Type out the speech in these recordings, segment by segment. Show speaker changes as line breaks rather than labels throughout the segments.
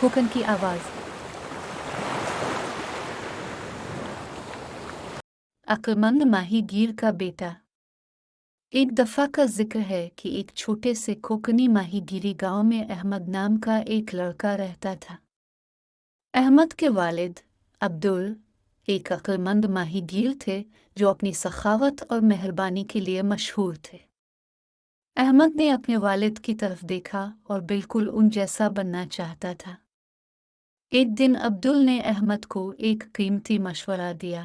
खोखन की आवाज। अक्लमंद माहीगीर का बेटा। एक दफ़ा का जिक्र है कि एक छोटे से कोकनी माहीगीरी गांव में अहमद नाम का एक लड़का रहता था। अहमद के वालिद अब्दुल एक अक्लमंद माहीगीर थे जो अपनी सखावत और मेहरबानी के लिए मशहूर थे। अहमद ने अपने वालिद की तरफ देखा और बिल्कुल उन जैसा बनना चाहता था। एक दिन अब्दुल ने अहमद को एक कीमती मशवरा दिया।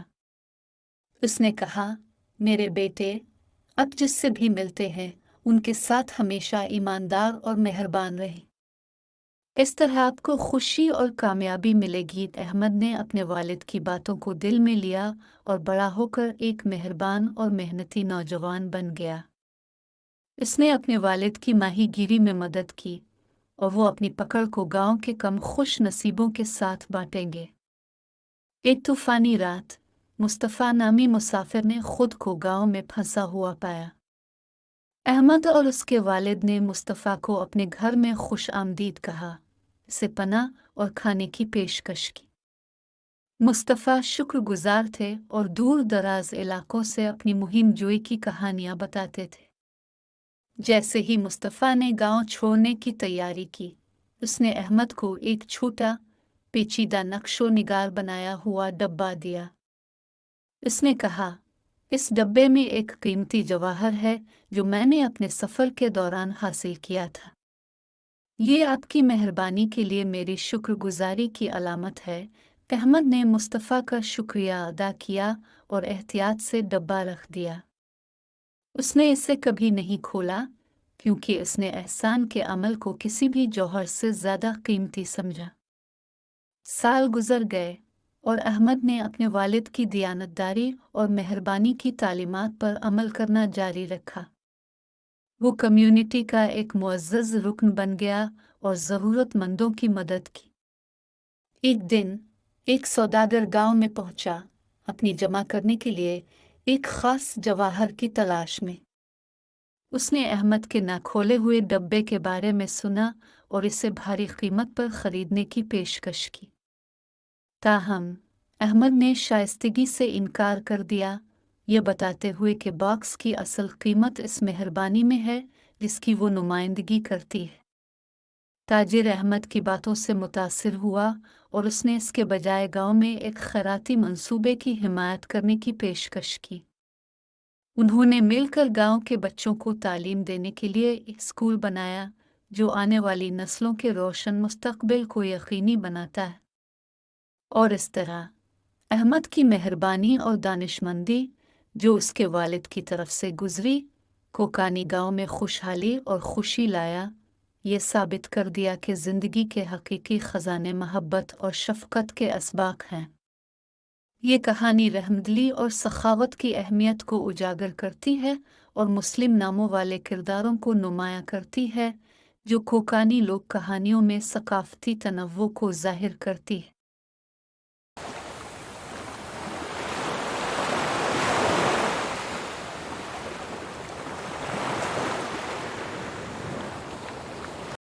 उसने कहा, मेरे बेटे, अब जिससे भी मिलते हैं उनके साथ हमेशा ईमानदार और मेहरबान रहें। इस तरह आपको खुशी और कामयाबी मिलेगी। अहमद ने अपने वालिद की बातों को दिल में लिया और बड़ा होकर एक मेहरबान और मेहनती नौजवान बन गया। इसने अपने वालिद की माहीगीरी में मदद की और वो अपनी पकड़ को गांव के कम खुश नसीबों के साथ बांटेंगे। एक तूफानी रात मुस्तफ़ा नामी मुसाफिर ने खुद को गांव में फंसा हुआ पाया। अहमद और उसके वालिद ने मुस्तफ़ा को अपने घर में खुश आमदीद कहा, से पनाह और खाने की पेशकश की। मुस्तफ़ा शुक्रगुजार थे और दूर दराज इलाकों से अपनी मुहिम जोई की कहानियां बताते थे। जैसे ही मुस्तफ़ा ने गांव छोड़ने की तैयारी की, उसने अहमद को एक छोटा पेचीदा नक्शो निगार बनाया हुआ डब्बा दिया। उसने कहा, इस डब्बे में एक कीमती जवाहर है जो मैंने अपने सफ़र के दौरान हासिल किया था। ये आपकी मेहरबानी के लिए मेरी शुक्रगुजारी की अलामत है। अहमद ने मुस्तफ़ा का शुक्रिया अदा किया और एहतियात से डब्बा रख दिया। उसने इसे कभी नहीं खोला क्योंकि उसने एहसान के अमल को किसी भी जौहर से ज़्यादा कीमती समझा। साल गुजर गए और अहमद ने अपने वालिद की दियानतदारी और मेहरबानी की तालीमात पर अमल करना जारी रखा। वो कम्युनिटी का एक मुअज़्ज़ज़ रुकन बन गया और ज़रूरतमंदों की मदद की। एक दिन एक सौदागर गांव में पहुंचा, अपनी जमा करने के लिए एक ख़ास जवाहर की तलाश में। उसने अहमद के ना खोले हुए डब्बे के बारे में सुना और इसे भारी कीमत पर ख़रीदने की पेशकश की। ताहम अहमद ने शाइस्तगी से इनकार कर दिया, ये बताते हुए कि बॉक्स की असल कीमत इस मेहरबानी में है जिसकी वो नुमाइंदगी करती है। ताजिर अहमद की बातों से मुतासिर हुआ और उसने इसके बजाय गांव में एक खैराती मंसूबे की हिमायत करने की पेशकश की। उन्होंने मिलकर गांव के बच्चों को तालीम देने के लिए एक स्कूल बनाया जो आने वाली नस्लों के रोशन मुस्तकबिल को यकीनी बनाता है। और इस तरह अहमद की मेहरबानी और दानिशमंदी जो उसके वालिद की तरफ से गुजरी, कोकानी गांव में खुशहाली और खुशी लाया। ये साबित कर दिया कि ज़िंदगी के हकीकी ख़ज़ाने मोहब्बत और शफ़क़त के असबाक हैं। ये कहानी रहमदिली और सखावत की अहमियत को उजागर करती है और मुस्लिम नामों वाले किरदारों को नुमायाँ करती है जो कोकानी लोक कहानियों में सकाफ़ती तनव्वुर को ज़ाहिर करती है।